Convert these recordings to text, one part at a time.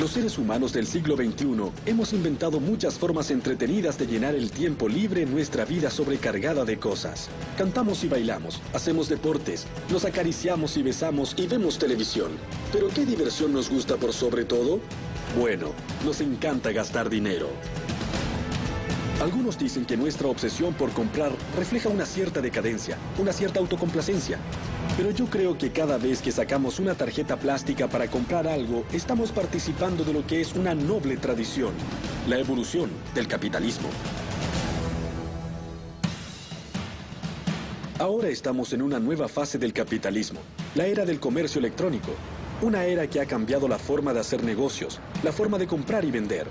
Los seres humanos del siglo XXI hemos inventado muchas formas entretenidas de llenar el tiempo libre en nuestra vida sobrecargada de cosas. Cantamos y bailamos, hacemos deportes, nos acariciamos y besamos y vemos televisión. ¿Pero qué diversión nos gusta por sobre todo? Bueno, nos encanta gastar dinero. Algunos dicen que nuestra obsesión por comprar refleja una cierta decadencia, una cierta autocomplacencia. Pero yo creo que cada vez que sacamos una tarjeta plástica para comprar algo, estamos participando de lo que es una noble tradición, la evolución del capitalismo. Ahora estamos en una nueva fase del capitalismo, la era del comercio electrónico. Una era que ha cambiado la forma de hacer negocios, la forma de comprar y vender.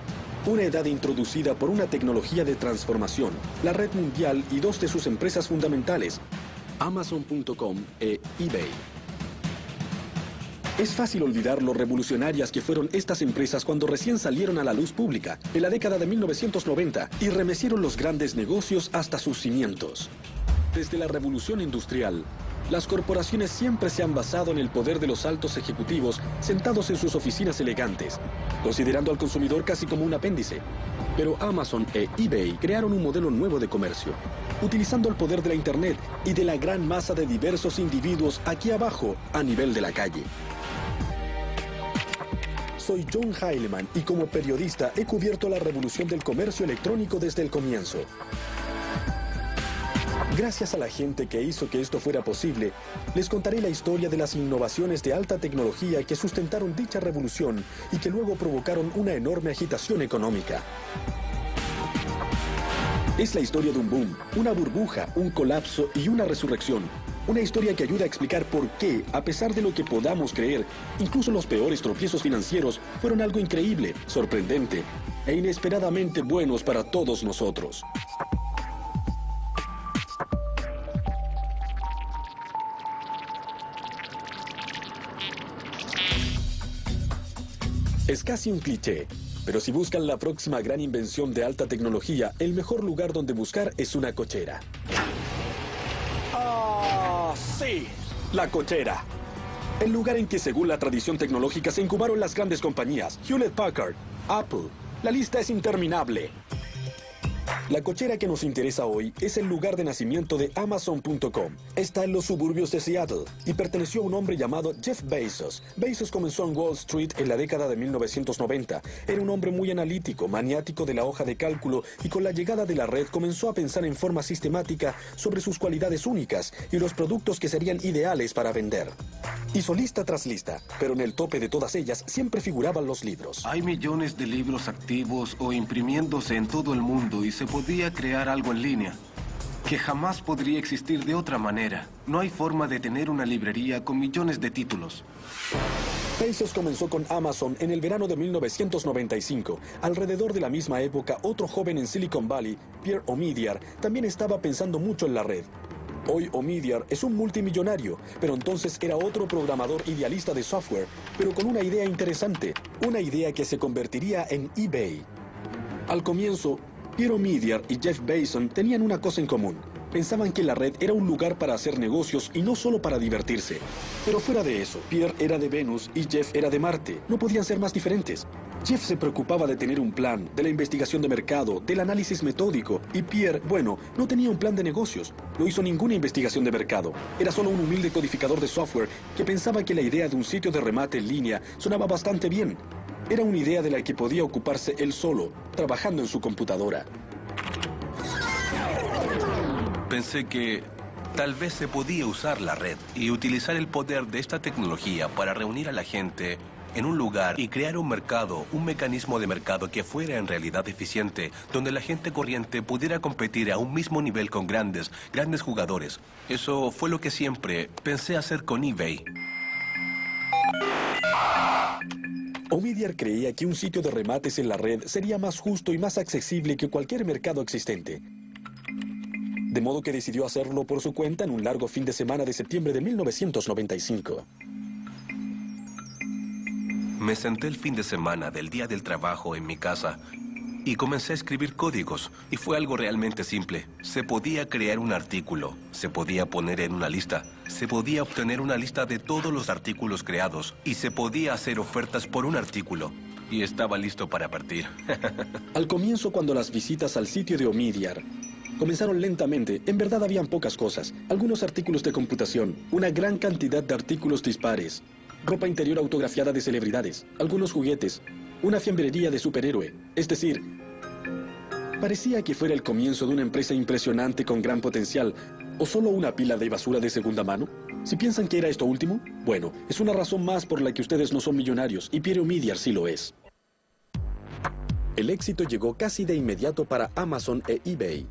Una edad introducida por una tecnología de transformación, la red mundial y dos de sus empresas fundamentales, Amazon.com e eBay. Es fácil olvidar lo revolucionarias que fueron estas empresas cuando recién salieron a la luz pública, en la década de 1990, y remecieron los grandes negocios hasta sus cimientos. Desde la revolución industrial, las corporaciones siempre se han basado en el poder de los altos ejecutivos sentados en sus oficinas elegantes, considerando al consumidor casi como un apéndice. Pero Amazon e eBay crearon un modelo nuevo de comercio, utilizando el poder de la Internet y de la gran masa de diversos individuos aquí abajo, a nivel de la calle. Soy John Heilemann y como periodista he cubierto la revolución del comercio electrónico desde el comienzo. Gracias a la gente que hizo que esto fuera posible, les contaré la historia de las innovaciones de alta tecnología que sustentaron dicha revolución y que luego provocaron una enorme agitación económica. Es la historia de un boom, una burbuja, un colapso y una resurrección. Una historia que ayuda a explicar por qué, a pesar de lo que podamos creer, incluso los peores tropiezos financieros fueron algo increíble, sorprendente e inesperadamente buenos para todos nosotros. Es casi un cliché, pero si buscan la próxima gran invención de alta tecnología, el mejor lugar donde buscar es una cochera. ¡Ah, sí! La cochera. El lugar en que, según la tradición tecnológica, se incubaron las grandes compañías, Hewlett Packard, Apple. La lista es interminable. La cochera que nos interesa hoy es el lugar de nacimiento de Amazon.com. Está en los suburbios de Seattle y perteneció a un hombre llamado Jeff Bezos. Bezos comenzó en Wall Street en la década de 1990. Era un hombre muy analítico, maniático de la hoja de cálculo y con la llegada de la red comenzó a pensar en forma sistemática sobre sus cualidades únicas y los productos que serían ideales para vender. Hizo lista tras lista, pero en el tope de todas ellas siempre figuraban los libros. Hay millones de libros activos o imprimiéndose en todo el mundo y se podía crear algo en línea que jamás podría existir de otra manera. No hay forma de tener una librería con millones de títulos. Bezos comenzó con Amazon en el verano de 1995. Alrededor de la misma época, otro joven en Silicon Valley, Pierre Omidyar, también estaba pensando mucho en la red. Hoy Omidyar es un multimillonario, pero entonces era otro programador idealista de software, pero con una idea interesante, una idea que se convertiría en eBay. Al comienzo, Pierre Omidyar y Jeff Bezos tenían una cosa en común. Pensaban que la red era un lugar para hacer negocios y no solo para divertirse. Pero fuera de eso, Pierre era de Venus y Jeff era de Marte. No podían ser más diferentes. Jeff se preocupaba de tener un plan, de la investigación de mercado, del análisis metódico. Y Pierre, bueno, no tenía un plan de negocios. No hizo ninguna investigación de mercado. Era solo un humilde codificador de software que pensaba que la idea de un sitio de remate en línea sonaba bastante bien. Era una idea de la que podía ocuparse él solo, trabajando en su computadora. Pensé que tal vez se podía usar la red y utilizar el poder de esta tecnología para reunir a la gente en un lugar y crear un mercado, un mecanismo de mercado que fuera en realidad eficiente, donde la gente corriente pudiera competir a un mismo nivel con grandes jugadores. Eso fue lo que siempre pensé hacer con eBay. Omidyar creía que un sitio de remates en la red sería más justo y más accesible que cualquier mercado existente. De modo que decidió hacerlo por su cuenta en un largo fin de semana de septiembre de 1995. Me senté el fin de semana del día del trabajo en mi casa y comencé a escribir códigos. Y fue algo realmente simple. Se podía crear un artículo, se podía poner en una lista, se podía obtener una lista de todos los artículos creados y se podía hacer ofertas por un artículo. y estaba listo para partir. Al comienzo, cuando las visitas al sitio de Omidyar comenzaron lentamente, en verdad habían pocas cosas. Algunos artículos de computación, una gran cantidad de artículos dispares, ropa interior autografiada de celebridades, algunos juguetes, una fiambrería de superhéroe. Es decir, parecía que fuera el comienzo de una empresa impresionante con gran potencial, o solo una pila de basura de segunda mano. Si piensan que era esto último, bueno, es una razón más por la que ustedes no son millonarios, y Pierre Omidyar sí lo es. El éxito llegó casi de inmediato para Amazon e eBay.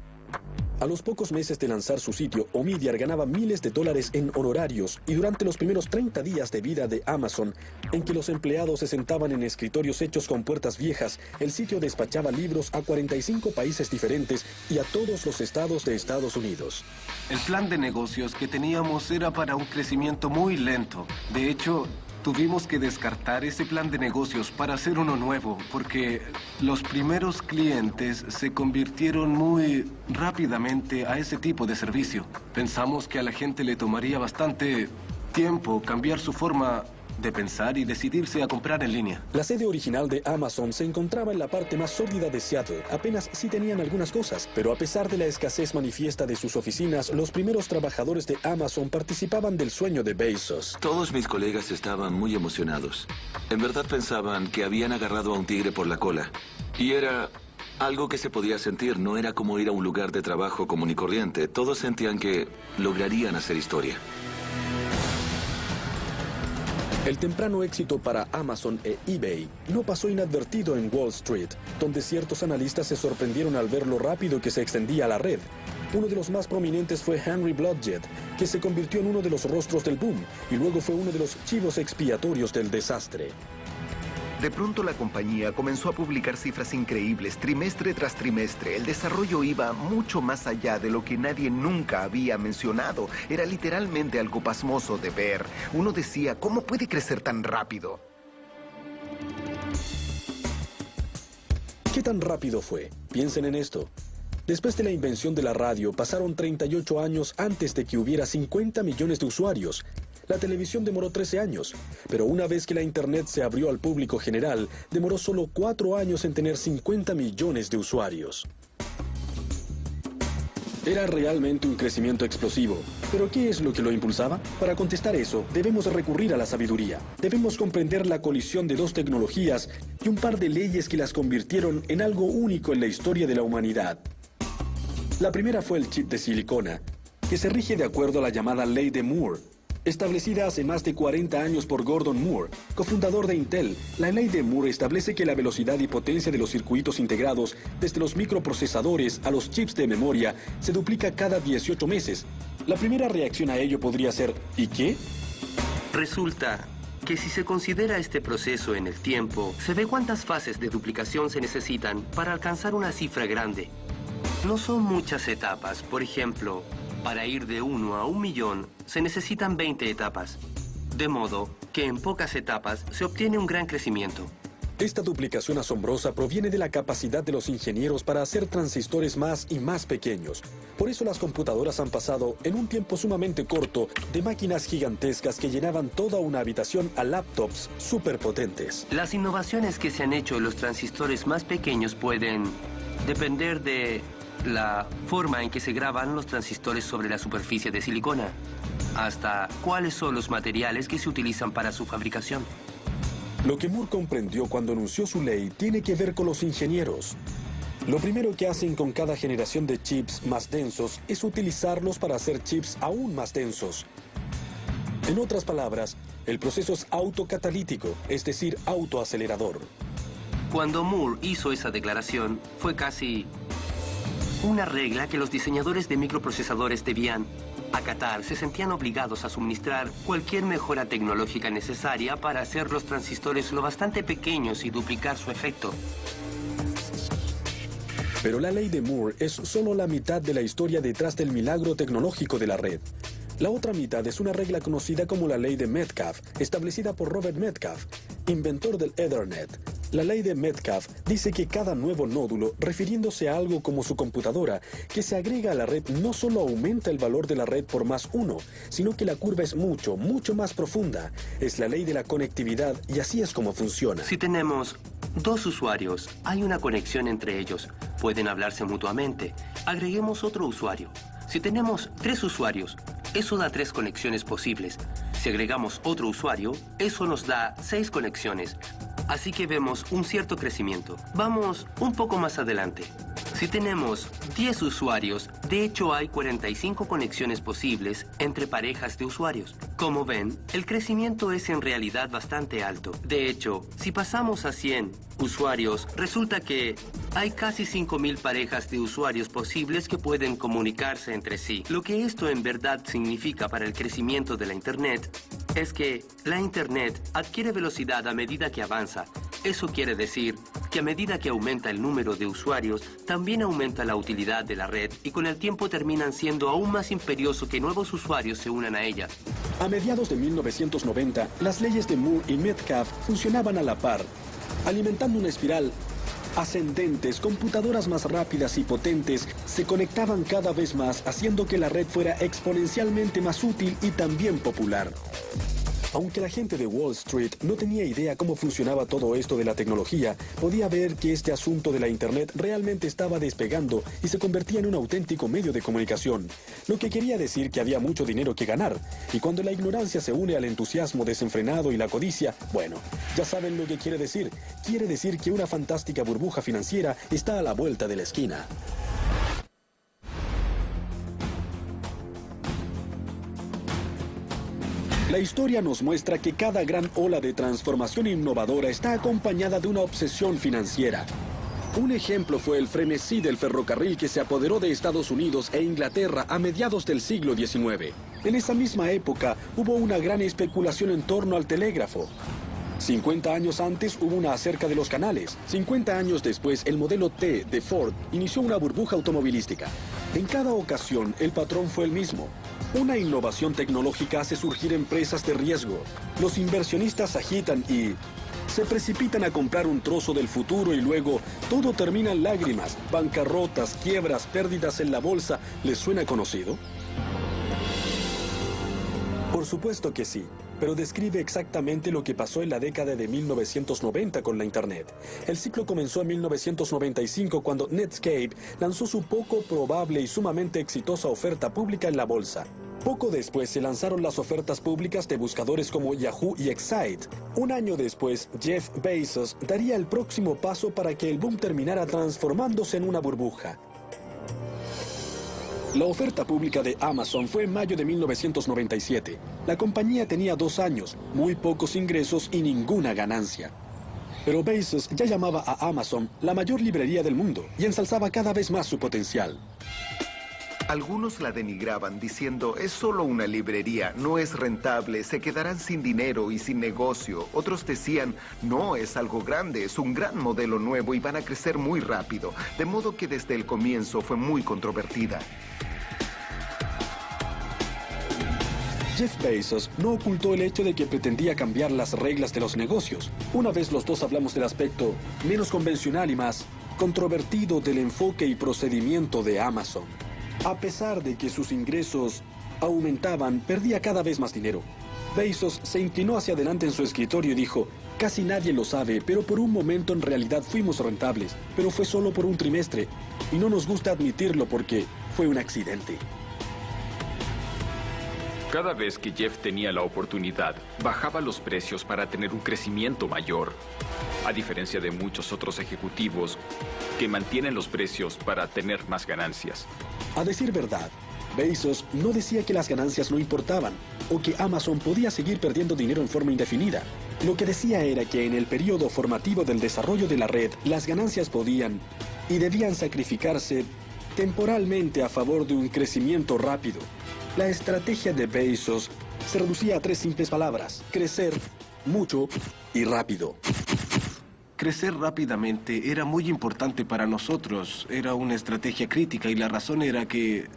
A los pocos meses de lanzar su sitio, Omidyar ganaba miles de dólares en honorarios, y durante los primeros 30 días de vida de Amazon, en que los empleados se sentaban en escritorios hechos con puertas viejas, el sitio despachaba libros a 45 países diferentes y a todos los estados de Estados Unidos. El plan de negocios que teníamos era para un crecimiento muy lento. De hecho, tuvimos que descartar ese plan de negocios para hacer uno nuevo, porque los primeros clientes se convirtieron muy rápidamente a ese tipo de servicio. Pensamos que a la gente le tomaría bastante tiempo cambiar su forma de pensar y decidirse a comprar en línea. La sede original de Amazon se encontraba en la parte más sórdida de Seattle. Apenas sí tenían algunas cosas, pero a pesar de la escasez manifiesta de sus oficinas, los primeros trabajadores de Amazon participaban del sueño de Bezos. Todos mis colegas estaban muy emocionados. En verdad pensaban que habían agarrado a un tigre por la cola. Y era algo que se podía sentir, no era como ir a un lugar de trabajo común y corriente. Todos sentían que lograrían hacer historia. El temprano éxito para Amazon e eBay no pasó inadvertido en Wall Street, donde ciertos analistas se sorprendieron al ver lo rápido que se extendía la red. Uno de los más prominentes fue Henry Blodgett, que se convirtió en uno de los rostros del boom y luego fue uno de los chivos expiatorios del desastre. De pronto la compañía comenzó a publicar cifras increíbles, trimestre tras trimestre. El desarrollo iba mucho más allá de lo que nadie nunca había mencionado. Era literalmente algo pasmoso de ver. Uno decía, ¿cómo puede crecer tan rápido? ¿Qué tan rápido fue? Piensen en esto. Después de la invención de la radio, pasaron 38 años antes de que hubiera 50 millones de usuarios. La televisión demoró 13 años, pero una vez que la Internet se abrió al público general, demoró solo 4 años en tener 50 millones de usuarios. Era realmente un crecimiento explosivo. ¿Pero qué es lo que lo impulsaba? Para contestar eso, debemos recurrir a la sabiduría. Debemos comprender la colisión de dos tecnologías y un par de leyes que las convirtieron en algo único en la historia de la humanidad. La primera fue el chip de silicona, que se rige de acuerdo a la llamada Ley de Moore, establecida hace más de 40 años por Gordon Moore, cofundador de Intel. La ley de Moore establece que la velocidad y potencia de los circuitos integrados, desde los microprocesadores a los chips de memoria, se duplica cada 18 meses. La primera reacción a ello podría ser, ¿y qué? Resulta que si se considera este proceso en el tiempo, se ve cuántas fases de duplicación se necesitan para alcanzar una cifra grande. No son muchas etapas. Por ejemplo, para ir de 1 a 1 millón, se necesitan 20 etapas. De modo que en pocas etapas se obtiene un gran crecimiento. Esta duplicación asombrosa proviene de la capacidad de los ingenieros para hacer transistores más y más pequeños. Por eso las computadoras han pasado, en un tiempo sumamente corto, de máquinas gigantescas que llenaban toda una habitación a laptops superpotentes. Las innovaciones que se han hecho en los transistores más pequeños pueden depender de la forma en que se graban los transistores sobre la superficie de silicona, hasta cuáles son los materiales que se utilizan para su fabricación. Lo que Moore comprendió cuando anunció su ley tiene que ver con los ingenieros. Lo primero que hacen con cada generación de chips más densos es utilizarlos para hacer chips aún más densos. En otras palabras, el proceso es autocatalítico, es decir, autoacelerador. Cuando Moore hizo esa declaración, fue casi una regla que los diseñadores de microprocesadores debían acatar. Se sentían obligados a suministrar cualquier mejora tecnológica necesaria para hacer los transistores lo bastante pequeños y duplicar su efecto. Pero la ley de Moore es solo la mitad de la historia detrás del milagro tecnológico de la red. La otra mitad es una regla conocida como la ley de Metcalfe, establecida por Robert Metcalfe, inventor del Ethernet. La ley de Metcalfe dice que cada nuevo nódulo, refiriéndose a algo como su computadora, que se agrega a la red no solo aumenta el valor de la red por +1, sino que la curva es mucho más profunda. Es la ley de la conectividad y así es como funciona. Si tenemos Dos usuarios, hay una conexión entre ellos. Pueden hablarse mutuamente. Agreguemos otro usuario. Si tenemos 3 usuarios, eso da 3 conexiones posibles. Si agregamos otro usuario, eso nos da 6 conexiones. Así que vemos un cierto crecimiento. Vamos un poco más adelante. Si tenemos 10 usuarios, de hecho hay 45 conexiones posibles entre parejas de usuarios. Como ven, el crecimiento es en realidad bastante alto. De hecho, si pasamos a 100 usuarios, resulta que hay casi 5.000 parejas de usuarios posibles que pueden comunicarse entre sí. Lo que esto en verdad significa para el crecimiento de la Internet es que la Internet adquiere velocidad a medida que avanza. Eso quiere decir que a medida que aumenta el número de usuarios, también aumenta la utilidad de la red y con el tiempo terminan siendo aún más imperioso que nuevos usuarios se unan a ella. A mediados de 1990, las leyes de Moore y Metcalfe funcionaban a la par, alimentando una espiral ascendentes. Computadoras más rápidas y potentes se conectaban cada vez más, haciendo que la red fuera exponencialmente más útil y también popular. Aunque la gente de Wall Street no tenía idea cómo funcionaba todo esto de la tecnología, podía ver que este asunto de la Internet realmente estaba despegando y se convertía en un auténtico medio de comunicación, lo que quería decir que había mucho dinero que ganar. Y cuando la ignorancia se une al entusiasmo desenfrenado y la codicia, bueno, ya saben lo que quiere decir. Quiere decir que una fantástica burbuja financiera está a la vuelta de la esquina. La historia nos muestra que cada gran ola de transformación innovadora está acompañada de una obsesión financiera. Un ejemplo fue el frenesí del ferrocarril que se apoderó de Estados Unidos e Inglaterra a mediados del siglo XIX. En esa misma época hubo una gran especulación en torno al telégrafo. 50 años antes hubo una acerca de los canales. 50 años después, el modelo T de Ford inició una burbuja automovilística. En cada ocasión, el patrón fue el mismo. Una innovación tecnológica hace surgir empresas de riesgo. Los inversionistas agitan y se precipitan a comprar un trozo del futuro y luego todo termina en lágrimas, bancarrotas, quiebras, pérdidas en la bolsa. ¿Les suena conocido? Por supuesto que sí, pero describe exactamente lo que pasó en la década de 1990 con la Internet. El ciclo comenzó en 1995 cuando Netscape lanzó su poco probable y sumamente exitosa oferta pública en la bolsa. Poco después se lanzaron las ofertas públicas de buscadores como Yahoo y Excite. Un año después, Jeff Bezos daría el próximo paso para que el boom terminara transformándose en una burbuja. La oferta pública de Amazon fue en mayo de 1997. La compañía tenía 2 años, muy pocos ingresos y ninguna ganancia. Pero Bezos ya llamaba a Amazon la mayor librería del mundo y ensalzaba cada vez más su potencial. Algunos la denigraban diciendo, es solo una librería, no es rentable, se quedarán sin dinero y sin negocio. Otros decían, no, es algo grande, es un gran modelo nuevo y van a crecer muy rápido. De modo que desde el comienzo fue muy controvertida. Jeff Bezos no ocultó el hecho de que pretendía cambiar las reglas de los negocios. Una vez los dos hablamos del aspecto menos convencional y más controvertido del enfoque y procedimiento de Amazon. A pesar de que sus ingresos aumentaban, perdía cada vez más dinero. Bezos se inclinó hacia adelante en su escritorio y dijo, casi nadie lo sabe, pero por un momento en realidad fuimos rentables, pero fue solo por un trimestre, y no nos gusta admitirlo porque fue un accidente. Cada vez que Jeff tenía la oportunidad, bajaba los precios para tener un crecimiento mayor, a diferencia de muchos otros ejecutivos que mantienen los precios para tener más ganancias. A decir verdad, Bezos no decía que las ganancias no importaban o que Amazon podía seguir perdiendo dinero en forma indefinida. Lo que decía era que en el periodo formativo del desarrollo de la red, las ganancias podían y debían sacrificarse temporalmente a favor de un crecimiento rápido. La estrategia de Bezos se reducía a 3 simples palabras: crecer, mucho y rápido. Crecer rápidamente era muy importante para nosotros. Era una estrategia crítica y la razón era que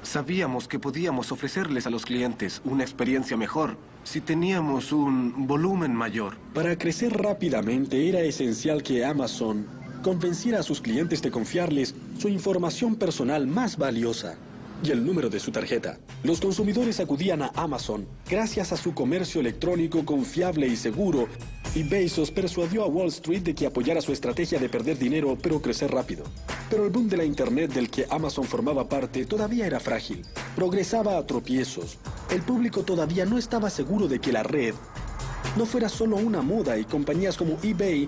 sabíamos que podíamos ofrecerles a los clientes una experiencia mejor si teníamos un volumen mayor. Para crecer rápidamente era esencial que Amazon convenciera a sus clientes de confiarles su información personal más valiosa y el número de su tarjeta. Los consumidores acudían a Amazon gracias a su comercio electrónico confiable y seguro Y Bezos persuadió a Wall Street de que apoyara su estrategia de perder dinero pero crecer rápido. Pero el boom de la Internet del que Amazon formaba parte todavía era frágil. Progresaba a tropiezos. El público todavía no estaba seguro de que la red no fuera solo una moda, y compañías como eBay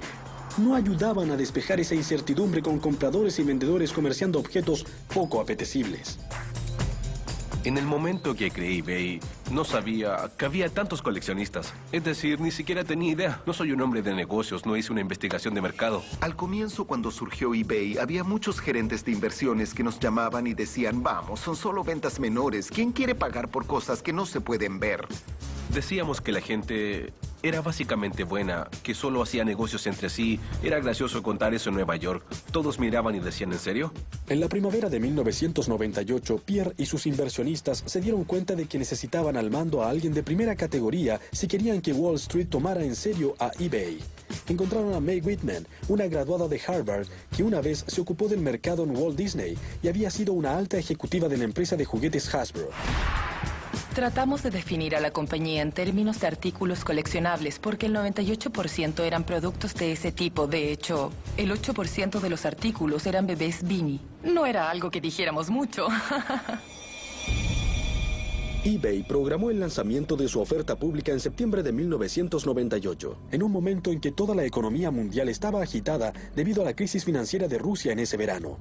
no ayudaban a despejar esa incertidumbre con compradores y vendedores comerciando objetos poco apetecibles. En el momento que creé eBay, no sabía que había tantos coleccionistas. Es decir, ni siquiera tenía idea. No soy un hombre de negocios, no hice una investigación de mercado. Al comienzo, cuando surgió eBay, había muchos gerentes de inversiones que nos llamaban y decían, vamos, son solo ventas menores. ¿Quién quiere pagar por cosas que no se pueden ver? Decíamos que la gente era básicamente buena, que solo hacía negocios entre sí. Era gracioso contar eso en Nueva York. Todos miraban y decían, ¿en serio? En la primavera de 1998, Pierre y sus inversionistas se dieron cuenta de que necesitaban al mando a alguien de primera categoría si querían que Wall Street tomara en serio a eBay. Encontraron a Mae Whitman, una graduada de Harvard que una vez se ocupó del mercado en Walt Disney y había sido una alta ejecutiva de la empresa de juguetes Hasbro. Tratamos de definir a la compañía en términos de artículos coleccionables porque el 98% eran productos de ese tipo. De hecho, el 8% de los artículos eran bebés Beanie. No era algo que dijéramos mucho. eBay programó el lanzamiento de su oferta pública en septiembre de 1998, en un momento en que toda la economía mundial estaba agitada debido a la crisis financiera de Rusia en ese verano.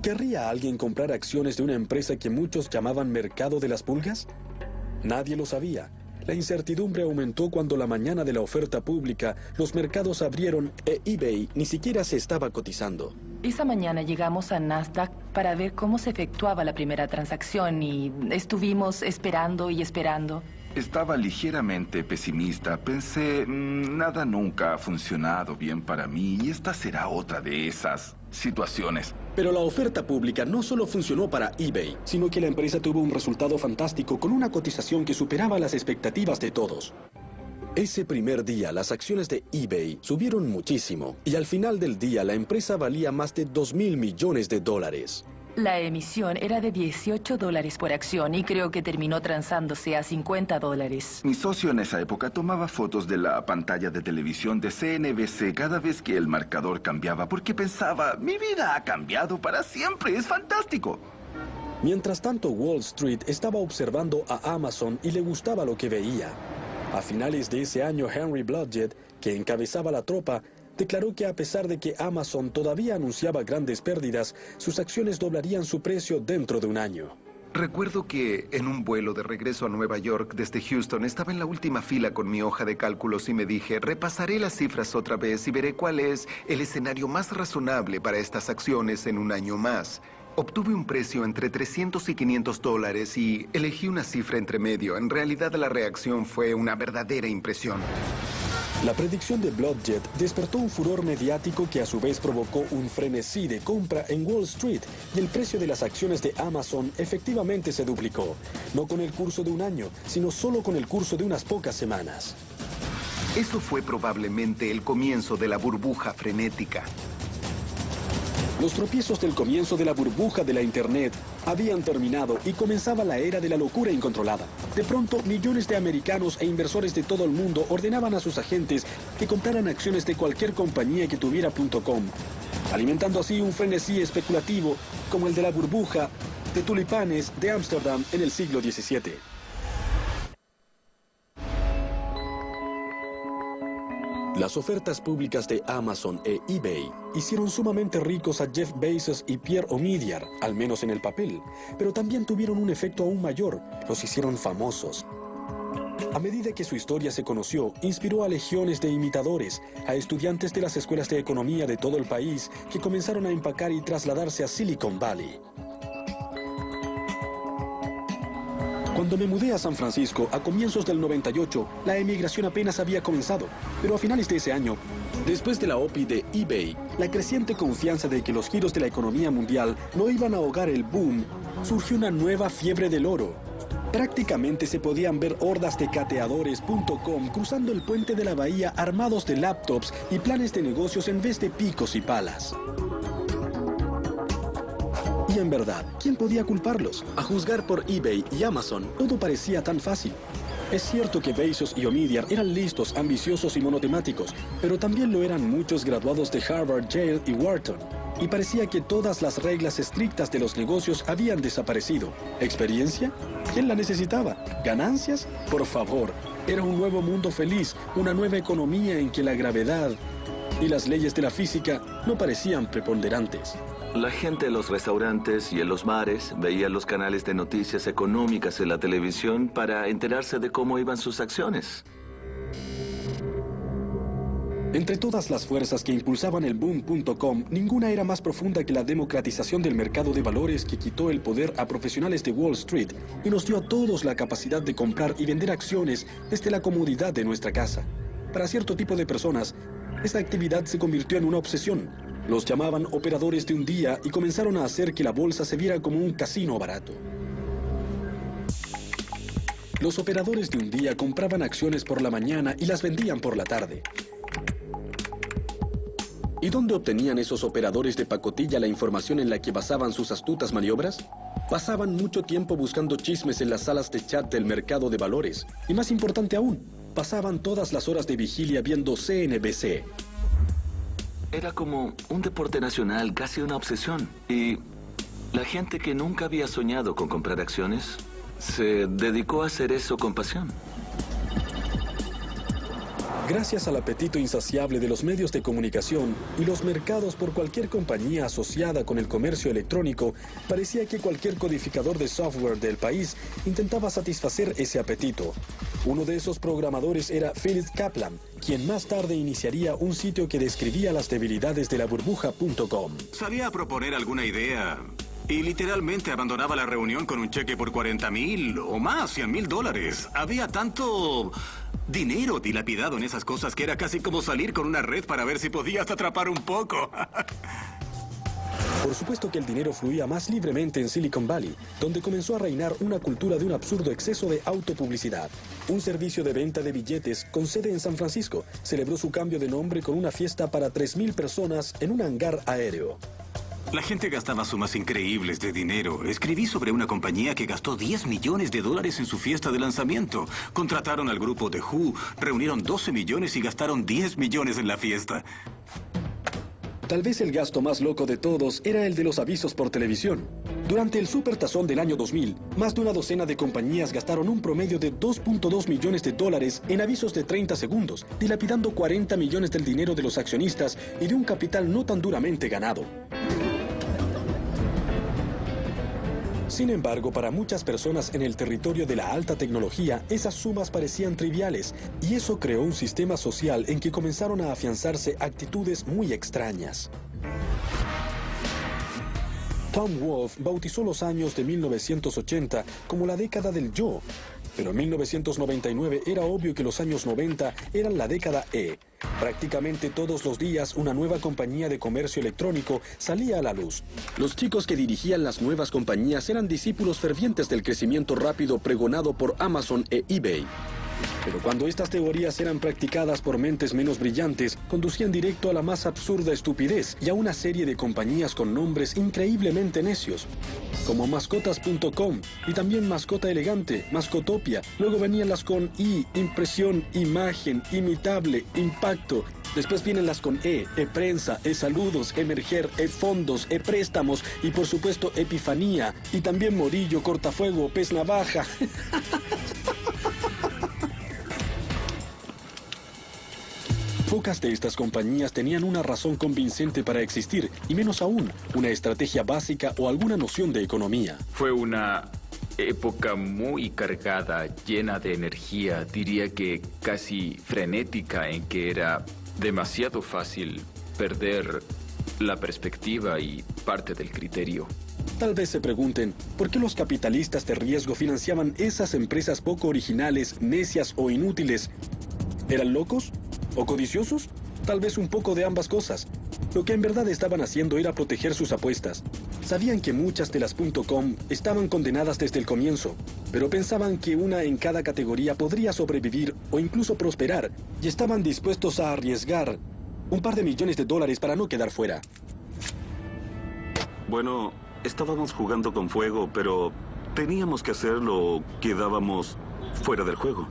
¿Querría alguien comprar acciones de una empresa que muchos llamaban mercado de las pulgas? Nadie lo sabía. La incertidumbre aumentó cuando la mañana de la oferta pública los mercados abrieron e eBay ni siquiera se estaba cotizando. Esa mañana llegamos a Nasdaq para ver cómo se efectuaba la primera transacción y estuvimos esperando y esperando. Estaba ligeramente pesimista. Pensé, nada nunca ha funcionado bien para mí y esta será otra de esas situaciones. Pero la oferta pública no solo funcionó para eBay, sino que la empresa tuvo un resultado fantástico con una cotización que superaba las expectativas de todos. Ese primer día las acciones de eBay subieron muchísimo y al final del día la empresa valía más de $2.000 millones. La emisión era de $18 por acción y creo que terminó transándose a $50. Mi socio en esa época tomaba fotos de la pantalla de televisión de CNBC cada vez que el marcador cambiaba porque pensaba, mi vida ha cambiado para siempre, es fantástico. Mientras tanto, Wall Street estaba observando a Amazon y le gustaba lo que veía. A finales de ese año, Henry Blodgett, que encabezaba la tropa, declaró que a pesar de que Amazon todavía anunciaba grandes pérdidas, sus acciones doblarían su precio dentro de un año. Recuerdo que en un vuelo de regreso a Nueva York desde Houston estaba en la última fila con mi hoja de cálculos y me dije, repasaré las cifras otra vez y veré cuál es el escenario más razonable para estas acciones en un año más. Obtuve un precio entre $300 y $500 y elegí una cifra entre medio. En realidad la reacción fue una verdadera impresión. La predicción de Blodgett despertó un furor mediático que a su vez provocó un frenesí de compra en Wall Street y el precio de las acciones de Amazon efectivamente se duplicó, no con el curso de un año, sino solo con el curso de unas pocas semanas. Eso fue probablemente el comienzo de la burbuja frenética. Los tropiezos del comienzo de la burbuja de la Internet habían terminado y comenzaba la era de la locura incontrolada. De pronto, millones de americanos e inversores de todo el mundo ordenaban a sus agentes que compraran acciones de cualquier compañía que tuviera .com, alimentando así un frenesí especulativo como el de la burbuja de tulipanes de Ámsterdam en el siglo XVII. Las ofertas públicas de Amazon e eBay hicieron sumamente ricos a Jeff Bezos y Pierre Omidyar, al menos en el papel, pero también tuvieron un efecto aún mayor, los hicieron famosos. A medida que su historia se conoció, inspiró a legiones de imitadores, a estudiantes de las escuelas de economía de todo el país que comenzaron a empacar y trasladarse a Silicon Valley. Cuando me mudé a San Francisco a comienzos del 98, la emigración apenas había comenzado, pero a finales de ese año, después de la OPI de eBay, la creciente confianza de que los giros de la economía mundial no iban a ahogar el boom, surgió una nueva fiebre del oro. Prácticamente se podían ver hordas de cateadores.com cruzando el puente de la bahía armados de laptops y planes de negocios en vez de picos y palas. Y en verdad, ¿quién podía culparlos? A juzgar por eBay y Amazon, todo parecía tan fácil. Es cierto que Bezos y Omidyar eran listos, ambiciosos y monotemáticos, pero también lo eran muchos graduados de Harvard, Yale y Wharton. Y parecía que todas las reglas estrictas de los negocios habían desaparecido. ¿Experiencia? ¿Quién la necesitaba? ¿Ganancias? Por favor. Era un nuevo mundo feliz, una nueva economía en que la gravedad y las leyes de la física no parecían preponderantes. La gente en los restaurantes y en los bares veía los canales de noticias económicas en la televisión para enterarse de cómo iban sus acciones. Entre todas las fuerzas que impulsaban el boom.com, ninguna era más profunda que la democratización del mercado de valores que quitó el poder a profesionales de Wall Street y nos dio a todos la capacidad de comprar y vender acciones desde la comodidad de nuestra casa. Para cierto tipo de personas, esta actividad se convirtió en una obsesión. Los llamaban operadores de un día y comenzaron a hacer que la bolsa se viera como un casino barato. Los operadores de un día compraban acciones por la mañana y las vendían por la tarde. ¿Y dónde obtenían esos operadores de pacotilla la información en la que basaban sus astutas maniobras? Pasaban mucho tiempo buscando chismes en las salas de chat del mercado de valores. Y más importante aún, pasaban todas las horas de vigilia viendo CNBC. Era como un deporte nacional, casi una obsesión. Y la gente que nunca había soñado con comprar acciones se dedicó a hacer eso con pasión. Gracias al apetito insaciable de los medios de comunicación y los mercados por cualquier compañía asociada con el comercio electrónico, parecía que cualquier codificador de software del país intentaba satisfacer ese apetito. Uno de esos programadores era Philip Kaplan, quien más tarde iniciaría un sitio que describía las debilidades de la burbuja.com. Salía a proponer alguna idea y literalmente abandonaba la reunión con un cheque por 40,000 o más, $100,000. Había tanto dinero dilapidado en esas cosas que era casi como salir con una red para ver si podías atrapar un poco. Por supuesto que el dinero fluía más libremente en Silicon Valley, donde comenzó a reinar una cultura de un absurdo exceso de autopublicidad. Un servicio de venta de billetes con sede en San Francisco celebró su cambio de nombre con una fiesta para 3,000 personas en un hangar aéreo. La gente gastaba sumas increíbles de dinero. Escribí sobre una compañía que gastó $10 millones en su fiesta de lanzamiento. Contrataron al grupo The Who, reunieron 12 millones y gastaron 10 millones en la fiesta. Tal vez el gasto más loco de todos era el de los avisos por televisión. Durante el Supertazón del año 2000, más de una docena de compañías gastaron un promedio de $2.2 millones en avisos de 30 segundos, dilapidando 40 millones del dinero de los accionistas y de un capital no tan duramente ganado. Sin embargo, para muchas personas en el territorio de la alta tecnología, esas sumas parecían triviales, y eso creó un sistema social en que comenzaron a afianzarse actitudes muy extrañas. Tom Wolfe bautizó los años de 1980 como la década del yo, pero en 1999 era obvio que los años 90 eran la década E. Prácticamente todos los días una nueva compañía de comercio electrónico salía a la luz. Los chicos que dirigían las nuevas compañías eran discípulos fervientes del crecimiento rápido pregonado por Amazon e eBay. Pero cuando estas teorías eran practicadas por mentes menos brillantes, conducían directo a la más absurda estupidez y a una serie de compañías con nombres increíblemente necios, como Mascotas.com y también Mascota Elegante, Mascotopia. Luego venían las con I, impresión, imagen, imitable, impacto. Después vienen las con E-prensa, E-saludos, emerger, E-fondos, E-préstamos y por supuesto Epifanía. Y también Morillo, Cortafuego, Pez Navaja. Pocas de estas compañías tenían una razón convincente para existir, y menos aún, una estrategia básica o alguna noción de economía. Fue una época muy cargada, llena de energía, diría que casi frenética, en que era demasiado fácil perder la perspectiva y parte del criterio. Tal vez se pregunten, ¿por qué los capitalistas de riesgo financiaban esas empresas poco originales, necias o inútiles? ¿Eran locos? ¿O codiciosos? Tal vez un poco de ambas cosas. Lo que en verdad estaban haciendo era proteger sus apuestas. Sabían que muchas de las .com estaban condenadas desde el comienzo, pero pensaban que una en cada categoría podría sobrevivir o incluso prosperar, y estaban dispuestos a arriesgar un par de millones de dólares para no quedar fuera. Bueno, estábamos jugando con fuego, pero teníamos que hacerlo o quedábamos fuera del juego.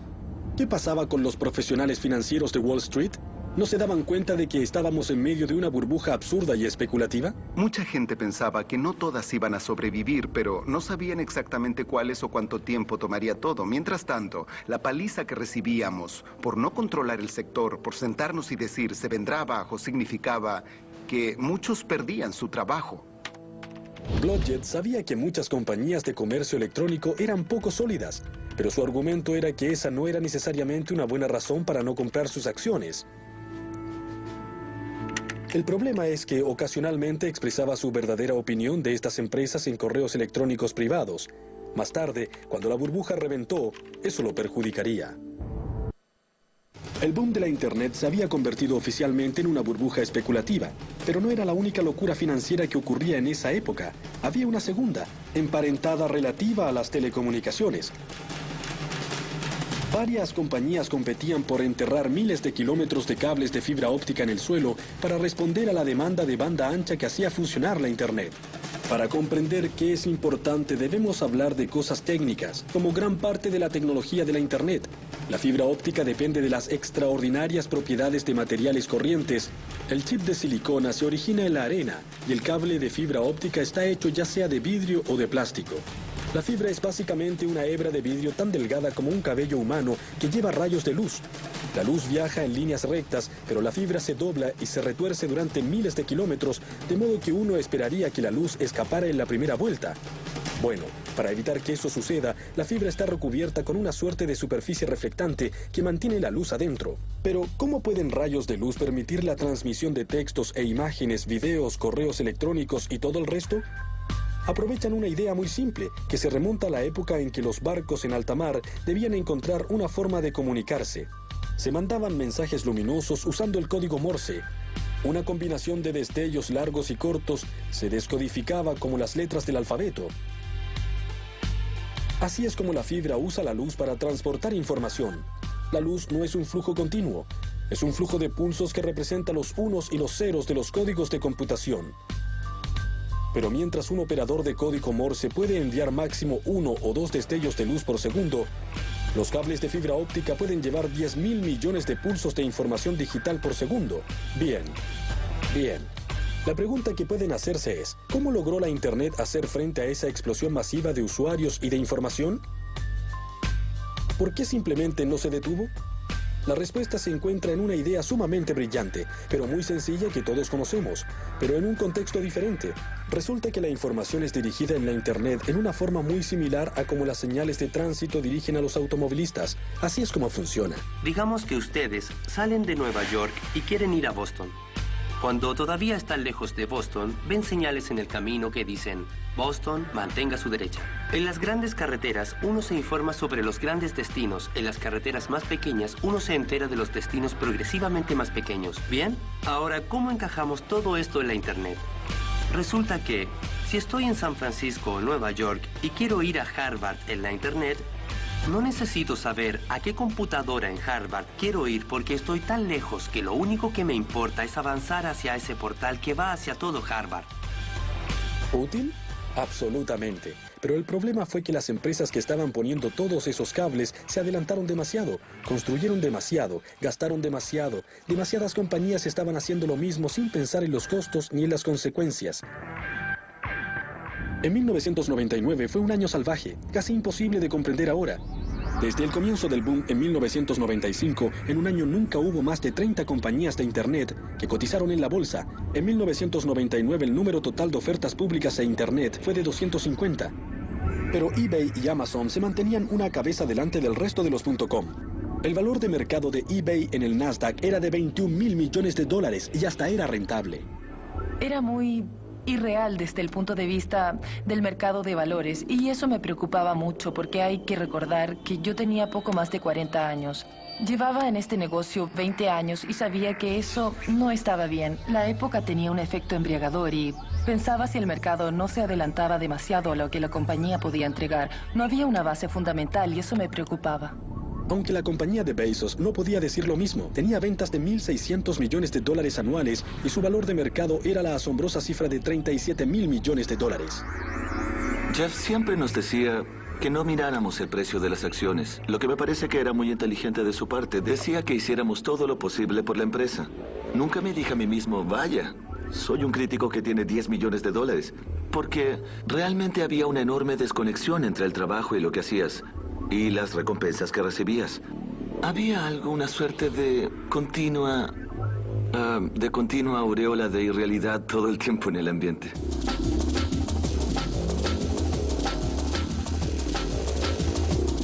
¿Qué pasaba con los profesionales financieros de Wall Street? ¿No se daban cuenta de que estábamos en medio de una burbuja absurda y especulativa? Mucha gente pensaba que no todas iban a sobrevivir, pero no sabían exactamente cuáles o cuánto tiempo tomaría todo. Mientras tanto, la paliza que recibíamos por no controlar el sector, por sentarnos y decir se vendrá abajo, significaba que muchos perdían su trabajo. Blodgett sabía que muchas compañías de comercio electrónico eran poco sólidas, pero su argumento era que esa no era necesariamente una buena razón para no comprar sus acciones. El problema es que ocasionalmente expresaba su verdadera opinión de estas empresas en correos electrónicos privados. Más tarde, cuando la burbuja reventó, eso lo perjudicaría. El boom de la Internet se había convertido oficialmente en una burbuja especulativa, pero no era la única locura financiera que ocurría en esa época. Había una segunda, emparentada relativa a las telecomunicaciones. Varias compañías competían por enterrar miles de kilómetros de cables de fibra óptica en el suelo para responder a la demanda de banda ancha que hacía funcionar la Internet. Para comprender qué es importante, debemos hablar de cosas técnicas, como gran parte de la tecnología de la Internet. La fibra óptica depende de las extraordinarias propiedades de materiales corrientes. El chip de silicona se origina en la arena y el cable de fibra óptica está hecho ya sea de vidrio o de plástico. La fibra es básicamente una hebra de vidrio tan delgada como un cabello humano que lleva rayos de luz. La luz viaja en líneas rectas, pero la fibra se dobla y se retuerce durante miles de kilómetros, de modo que uno esperaría que la luz escapara en la primera vuelta. Bueno, para evitar que eso suceda, la fibra está recubierta con una suerte de superficie reflectante que mantiene la luz adentro. Pero, ¿cómo pueden rayos de luz permitir la transmisión de textos e imágenes, videos, correos electrónicos y todo el resto? Aprovechan una idea muy simple, que se remonta a la época en que los barcos en alta mar debían encontrar una forma de comunicarse. Se mandaban mensajes luminosos usando el código Morse. Una combinación de destellos largos y cortos se descodificaba como las letras del alfabeto. Así es como la fibra usa la luz para transportar información. La luz no es un flujo continuo, es un flujo de pulsos que representa los unos y los ceros de los códigos de computación. Pero mientras un operador de código Morse puede enviar máximo 1 o 2 destellos de luz por segundo, los cables de fibra óptica pueden llevar 10.000 millones de pulsos de información digital por segundo. Bien. La pregunta que pueden hacerse es, ¿cómo logró la Internet hacer frente a esa explosión masiva de usuarios y de información? ¿Por qué simplemente no se detuvo? La respuesta se encuentra en una idea sumamente brillante, pero muy sencilla que todos conocemos, pero en un contexto diferente. Resulta que la información es dirigida en la Internet en una forma muy similar a como las señales de tránsito dirigen a los automovilistas. Así es como funciona. Digamos que ustedes salen de Nueva York y quieren ir a Boston. Cuando todavía están lejos de Boston, ven señales en el camino que dicen: Boston, mantenga a su derecha. En las grandes carreteras, uno se informa sobre los grandes destinos. En las carreteras más pequeñas, uno se entera de los destinos progresivamente más pequeños. ¿Bien? Ahora, ¿cómo encajamos todo esto en la Internet? Resulta que, si estoy en San Francisco o Nueva York y quiero ir a Harvard en la Internet, no necesito saber a qué computadora en Harvard quiero ir porque estoy tan lejos que lo único que me importa es avanzar hacia ese portal que va hacia todo Harvard. ¿Útil? Absolutamente. Pero el problema fue que las empresas que estaban poniendo todos esos cables se adelantaron demasiado, construyeron demasiado, gastaron demasiado. Demasiadas compañías estaban haciendo lo mismo sin pensar en los costos ni en las consecuencias. En 1999 fue un año salvaje, casi imposible de comprender ahora. Desde el comienzo del boom en 1995, en un año nunca hubo más de 30 compañías de Internet que cotizaron en la bolsa. En 1999 el número total de ofertas públicas de Internet fue de 250. Pero eBay y Amazon se mantenían una cabeza delante del resto de los .com. El valor de mercado de eBay en el Nasdaq era de $21.000 millones y hasta era rentable. Era muy irreal desde el punto de vista del mercado de valores, y eso me preocupaba mucho porque hay que recordar que yo tenía poco más de 40 años. Llevaba en este negocio 20 años y sabía que eso no estaba bien. La época tenía un efecto embriagador y pensaba si el mercado no se adelantaba demasiado a lo que la compañía podía entregar. No había una base fundamental y eso me preocupaba. Aunque la compañía de Bezos no podía decir lo mismo, tenía ventas de $1.600 millones anuales y su valor de mercado era la asombrosa cifra de $37.000 millones. Jeff siempre nos decía que no miráramos el precio de las acciones, lo que me parece que era muy inteligente de su parte. Decía que hiciéramos todo lo posible por la empresa. Nunca me dije a mí mismo, vaya, soy un crítico que tiene 10 millones de dólares, porque realmente había una enorme desconexión entre el trabajo y lo que hacías, y las recompensas que recibías. Había algo, una suerte de continua aureola de irrealidad todo el tiempo en el ambiente.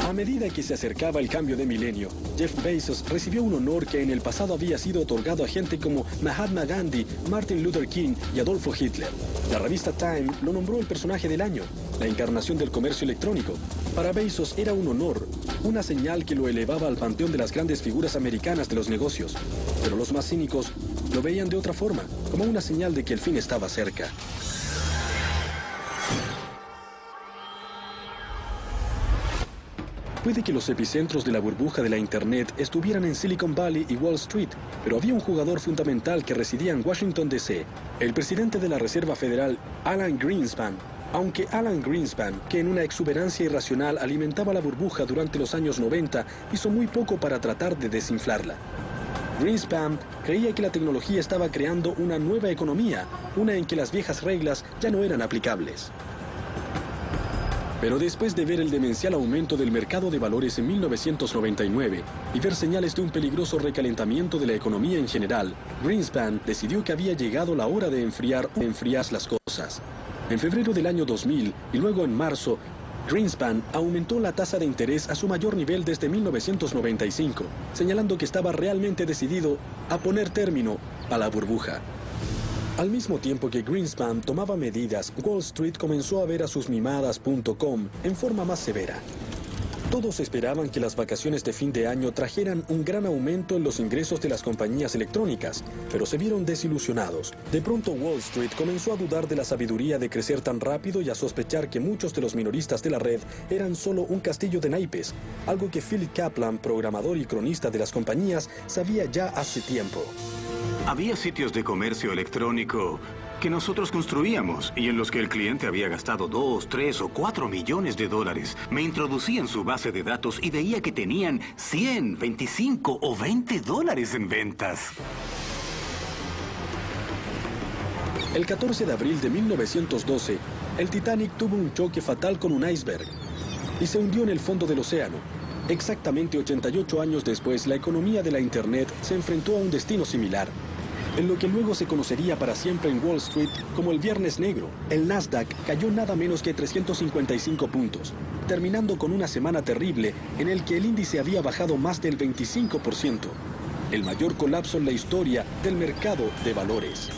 A medida que se acercaba el cambio de milenio, Jeff Bezos recibió un honor que en el pasado había sido otorgado a gente como Mahatma Gandhi, Martin Luther King y Adolfo Hitler. La revista Time lo nombró el personaje del año, la encarnación del comercio electrónico. Para Bezos era un honor, una señal que lo elevaba al panteón de las grandes figuras americanas de los negocios. Pero los más cínicos lo veían de otra forma, como una señal de que el fin estaba cerca. Puede que los epicentros de la burbuja de la Internet estuvieran en Silicon Valley y Wall Street, pero había un jugador fundamental que residía en Washington, D.C., el presidente de la Reserva Federal, Alan Greenspan. Aunque Alan Greenspan, que en una exuberancia irracional alimentaba la burbuja durante los años 90, hizo muy poco para tratar de desinflarla. Greenspan creía que la tecnología estaba creando una nueva economía, una en que las viejas reglas ya no eran aplicables. Pero después de ver el demencial aumento del mercado de valores en 1999 y ver señales de un peligroso recalentamiento de la economía en general, Greenspan decidió que había llegado la hora de enfriar las cosas. En febrero del año 2000 y luego en marzo, Greenspan aumentó la tasa de interés a su mayor nivel desde 1995, señalando que estaba realmente decidido a poner término a la burbuja. Al mismo tiempo que Greenspan tomaba medidas, Wall Street comenzó a ver a sus mimadas.com en forma más severa. Todos esperaban que las vacaciones de fin de año trajeran un gran aumento en los ingresos de las compañías electrónicas, pero se vieron desilusionados. De pronto Wall Street comenzó a dudar de la sabiduría de crecer tan rápido y a sospechar que muchos de los minoristas de la red eran solo un castillo de naipes, algo que Phil Kaplan, programador y cronista de las compañías, sabía ya hace tiempo. Había sitios de comercio electrónico que nosotros construíamos y en los que el cliente había gastado 2, 3 o 4 millones de dólares. Me introducía en su base de datos y veía que tenían 100, 25 o 20 dólares en ventas. El 14 de abril de 1912, el Titanic tuvo un choque fatal con un iceberg y se hundió en el fondo del océano. Exactamente 88 años después, la economía de la Internet se enfrentó a un destino similar, en lo que luego se conocería para siempre en Wall Street como el Viernes Negro. El Nasdaq cayó nada menos que 355 puntos, terminando con una semana terrible en el que el índice había bajado más del 25%, el mayor colapso en la historia del mercado de valores.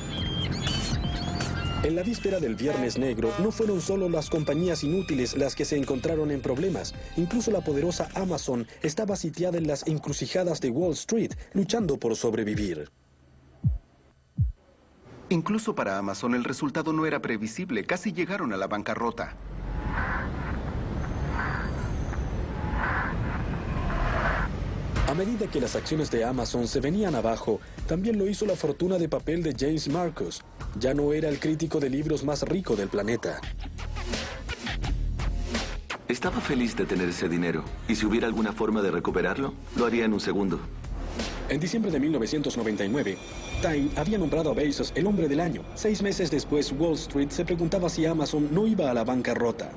En la víspera del Viernes Negro, no fueron solo las compañías inútiles las que se encontraron en problemas. Incluso la poderosa Amazon estaba sitiada en las encrucijadas de Wall Street, luchando por sobrevivir. Incluso para Amazon el resultado no era previsible. Casi llegaron a la bancarrota. A medida que las acciones de Amazon se venían abajo, también lo hizo la fortuna de papel de James Marcus. Ya no era el crítico de libros más rico del planeta. Estaba feliz de tener ese dinero, y si hubiera alguna forma de recuperarlo, lo haría en un segundo. En diciembre de 1999, Time había nombrado a Bezos el hombre del año. 6 meses después, Wall Street se preguntaba si Amazon no iba a la bancarrota.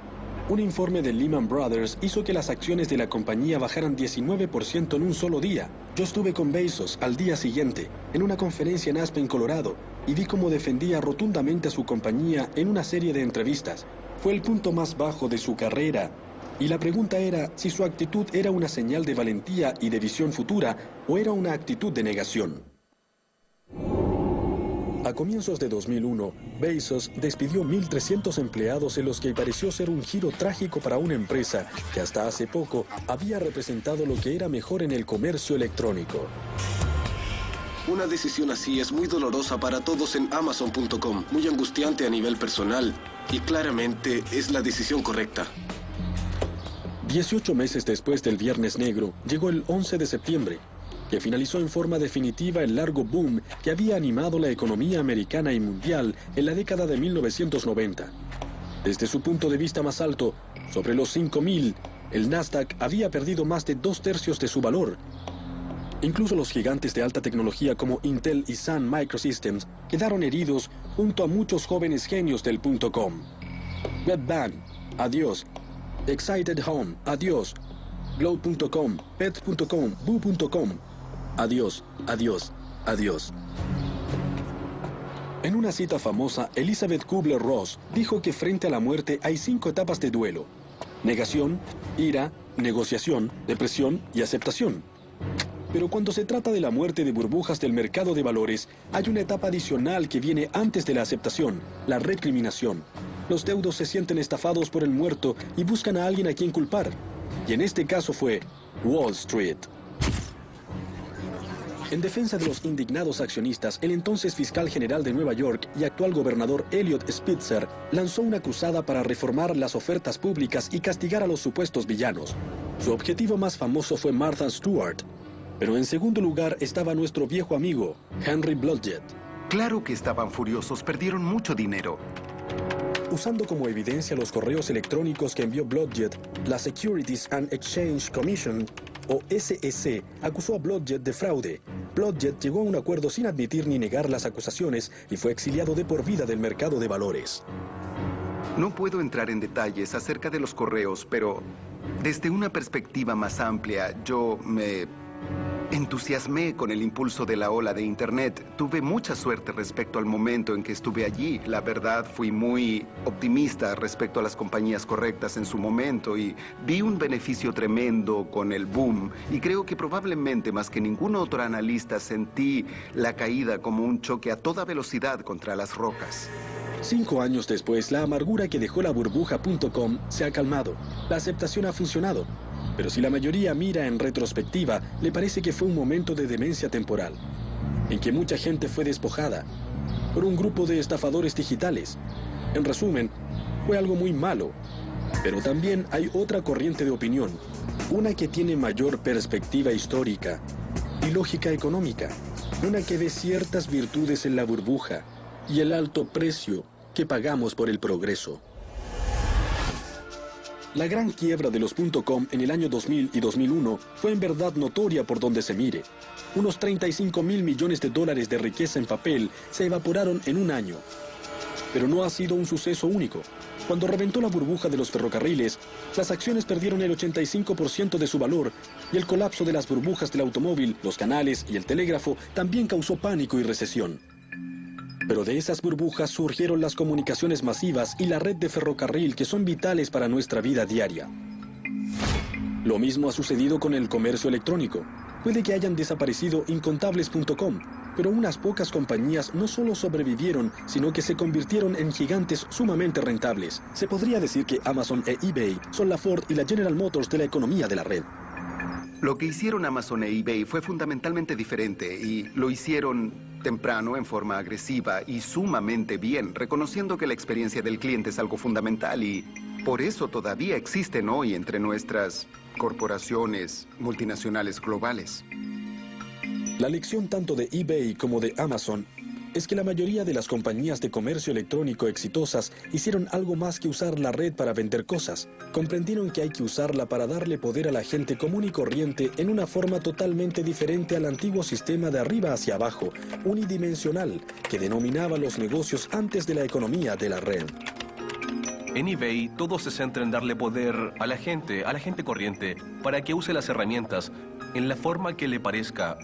Un informe de Lehman Brothers hizo que las acciones de la compañía bajaran 19% en un solo día. Yo estuve con Bezos al día siguiente, en una conferencia en Aspen, Colorado, y vi cómo defendía rotundamente a su compañía en una serie de entrevistas. Fue el punto más bajo de su carrera, y la pregunta era si su actitud era una señal de valentía y de visión futura, o era una actitud de negación. A comienzos de 2001, Bezos despidió 1.300 empleados en los que pareció ser un giro trágico para una empresa que hasta hace poco había representado lo que era mejor en el comercio electrónico. Una decisión así es muy dolorosa para todos en Amazon.com, muy angustiante a nivel personal, y claramente es la decisión correcta. 18 meses después del Viernes Negro, llegó el 11 de septiembre, que finalizó en forma definitiva el largo boom que había animado la economía americana y mundial en la década de 1990. Desde su punto de vista más alto, Sobre los 5.000, el Nasdaq había perdido más de 2/3 de su valor. Incluso los gigantes de alta tecnología como Intel y Sun Microsystems quedaron heridos junto a muchos jóvenes genios del .com. Webvan, adiós. Excited Home, adiós. Glow.com, Pets.com, Boo.com, adiós, adiós, adiós. En una cita famosa, Elizabeth Kubler-Ross dijo que frente a la muerte hay 5 etapas de duelo: negación, ira, negociación, depresión y aceptación. Pero cuando se trata de la muerte de burbujas del mercado de valores, hay una etapa adicional que viene antes de la aceptación: la recriminación. Los deudos se sienten estafados por el muerto y buscan a alguien a quien culpar. Y en este caso fue Wall Street. En defensa de los indignados accionistas, el entonces fiscal general de Nueva York y actual gobernador Eliot Spitzer lanzó una cruzada para reformar las ofertas públicas y castigar a los supuestos villanos. Su objetivo más famoso fue Martha Stewart, pero en segundo lugar estaba nuestro viejo amigo, Henry Blodgett. Claro que estaban furiosos, perdieron mucho dinero. Usando como evidencia los correos electrónicos que envió Blodgett, la Securities and Exchange Commission, o SEC, acusó a Blodgett de fraude. Blodgett llegó a un acuerdo sin admitir ni negar las acusaciones y fue exiliado de por vida del mercado de valores. No puedo entrar en detalles acerca de los correos, pero desde una perspectiva más amplia, yo me entusiasmé con el impulso de la ola de Internet. Tuve mucha suerte respecto al momento en que estuve allí. La verdad, fui muy optimista respecto a las compañías correctas en su momento y vi un beneficio tremendo con el boom. Y creo que probablemente más que ningún otro analista sentí la caída como un choque a toda velocidad contra las rocas. 5 años después, la amargura que dejó la burbuja.com se ha calmado. La aceptación ha funcionado. Pero si la mayoría mira en retrospectiva, le parece que fue un momento de demencia temporal, en que mucha gente fue despojada por un grupo de estafadores digitales. En resumen, fue algo muy malo. Pero también hay otra corriente de opinión, una que tiene mayor perspectiva histórica y lógica económica, una que ve ciertas virtudes en la burbuja y el alto precio que pagamos por el progreso. La gran quiebra de los .com en el año 2000 y 2001 fue en verdad notoria por donde se mire. Unos 35.000 millones de dólares de riqueza en papel se evaporaron en un año. Pero no ha sido un suceso único. Cuando reventó la burbuja de los ferrocarriles, las acciones perdieron el 85% de su valor y el colapso de las burbujas del automóvil, los canales y el telégrafo también causó pánico y recesión. Pero de esas burbujas surgieron las comunicaciones masivas y la red de ferrocarril que son vitales para nuestra vida diaria. Lo mismo ha sucedido con el comercio electrónico. Puede que hayan desaparecido incontables.com, pero unas pocas compañías no solo sobrevivieron, sino que se convirtieron en gigantes sumamente rentables. Se podría decir que Amazon e eBay son la Ford y la General Motors de la economía de la red. Lo que hicieron Amazon e eBay fue fundamentalmente diferente y lo hicieron temprano, en forma agresiva y sumamente bien, reconociendo que la experiencia del cliente es algo fundamental y por eso todavía existen hoy entre nuestras corporaciones multinacionales globales. La lección tanto de eBay como de Amazon es que la mayoría de las compañías de comercio electrónico exitosas hicieron algo más que usar la red para vender cosas. Comprendieron que hay que usarla para darle poder a la gente común y corriente en una forma totalmente diferente al antiguo sistema de arriba hacia abajo, unidimensional, que denominaba los negocios antes de la economía de la red. En eBay, todo se centra en darle poder a la gente corriente, para que use las herramientas en la forma que le parezca.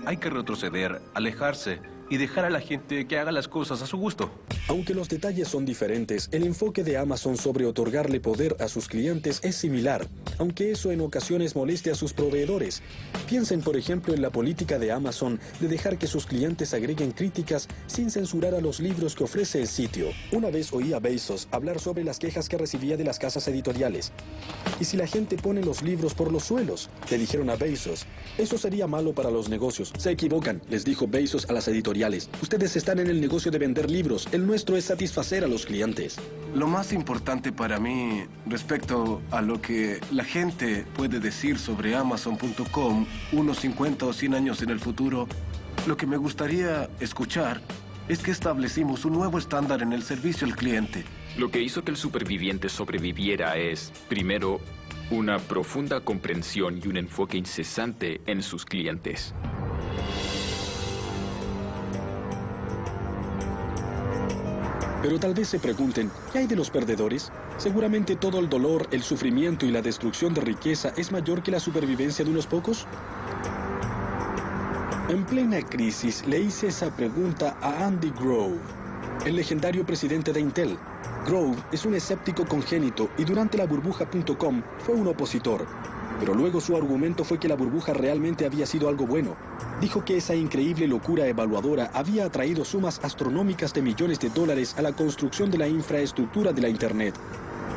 Hay que retroceder, alejarse y dejar a la gente que haga las cosas a su gusto. Aunque los detalles son diferentes, el enfoque de Amazon sobre otorgarle poder a sus clientes es similar, aunque eso en ocasiones moleste a sus proveedores. Piensen, por ejemplo, en la política de Amazon de dejar que sus clientes agreguen críticas sin censurar a los libros que ofrece el sitio. Una vez oí a Bezos hablar sobre las quejas que recibía de las casas editoriales. ¿Y si la gente pone los libros por los suelos?, le dijeron a Bezos. Eso sería malo para los negocios. Se equivocan, les dijo Bezos a las editoriales. Ustedes están en el negocio de vender libros. El nuestro es satisfacer a los clientes. Lo más importante para mí respecto a lo que la gente puede decir sobre Amazon.com unos 50 o 100 años en el futuro, lo que me gustaría escuchar es que establecimos un nuevo estándar en el servicio al cliente. Lo que hizo que el superviviente sobreviviera es, primero, una profunda comprensión y un enfoque incesante en sus clientes. Pero tal vez se pregunten, ¿qué hay de los perdedores? Seguramente todo el dolor, el sufrimiento y la destrucción de riqueza es mayor que la supervivencia de unos pocos. En plena crisis le hice esa pregunta a Andy Grove, el legendario presidente de Intel. Grove es un escéptico congénito y durante la burbuja.com fue un opositor. Pero luego su argumento fue que la burbuja realmente había sido algo bueno. Dijo que esa increíble locura evaluadora había atraído sumas astronómicas de millones de dólares a la construcción de la infraestructura de la Internet,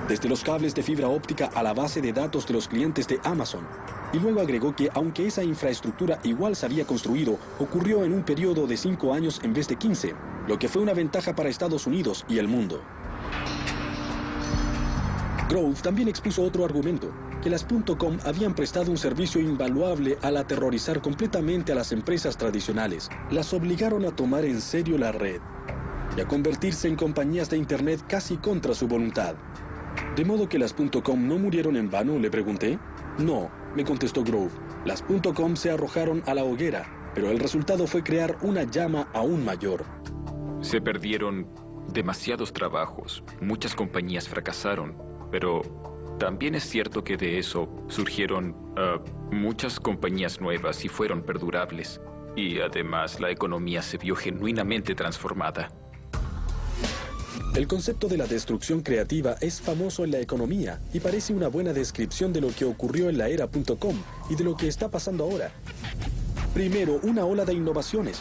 desde los cables de fibra óptica a la base de datos de los clientes de Amazon. Y luego agregó que aunque esa infraestructura igual se había construido, ocurrió en un periodo de 5 años en vez de 15, lo que fue una ventaja para Estados Unidos y el mundo. Grove también expuso otro argumento, que las .com habían prestado un servicio invaluable al aterrorizar completamente a las empresas tradicionales. Las obligaron a tomar en serio la red y a convertirse en compañías de Internet casi contra su voluntad. ¿De modo que las .com no murieron en vano?, le pregunté. No, me contestó Grove. Las .com se arrojaron a la hoguera, pero el resultado fue crear una llama aún mayor. Se perdieron demasiados trabajos, muchas compañías fracasaron, pero también es cierto que de eso surgieron muchas compañías nuevas y fueron perdurables. Y además la economía se vio genuinamente transformada. El concepto de la destrucción creativa es famoso en la economía y parece una buena descripción de lo que ocurrió en la era .com y de lo que está pasando ahora. Primero, una ola de innovaciones,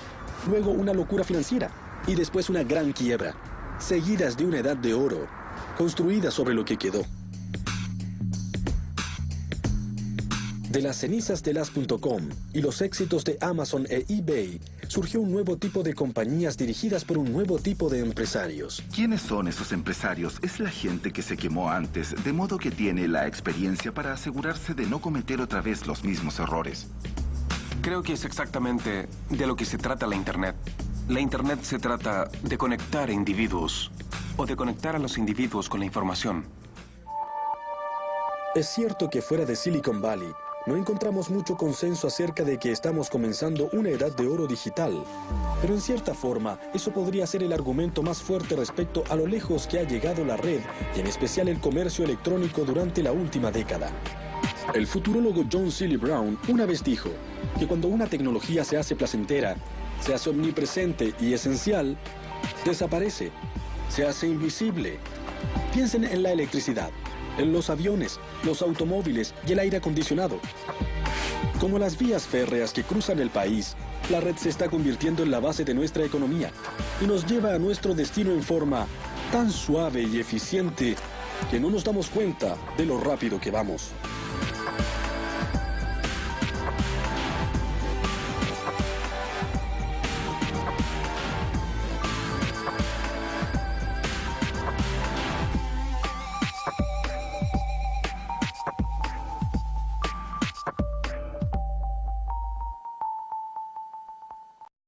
luego una locura financiera y después una gran quiebra, seguidas de una edad de oro, construida sobre lo que quedó. De las cenizas de las .com y los éxitos de Amazon e eBay, surgió un nuevo tipo de compañías dirigidas por un nuevo tipo de empresarios. ¿Quiénes son esos empresarios? Es la gente que se quemó antes, de modo que tiene la experiencia para asegurarse de no cometer otra vez los mismos errores. Creo que es exactamente de lo que se trata la Internet. La Internet se trata de conectar individuos, o de conectar a los individuos con la información. Es cierto que fuera de Silicon Valley, no encontramos mucho consenso acerca de que estamos comenzando una edad de oro digital. Pero en cierta forma, eso podría ser el argumento más fuerte respecto a lo lejos que ha llegado la red, y en especial el comercio electrónico durante la última década. El futurólogo John Seely Brown una vez dijo que cuando una tecnología se hace placentera, se hace omnipresente y esencial, desaparece, se hace invisible. Piensen en la electricidad, en los aviones, los automóviles y el aire acondicionado. Como las vías férreas que cruzan el país, la red se está convirtiendo en la base de nuestra economía y nos lleva a nuestro destino en forma tan suave y eficiente que no nos damos cuenta de lo rápido que vamos.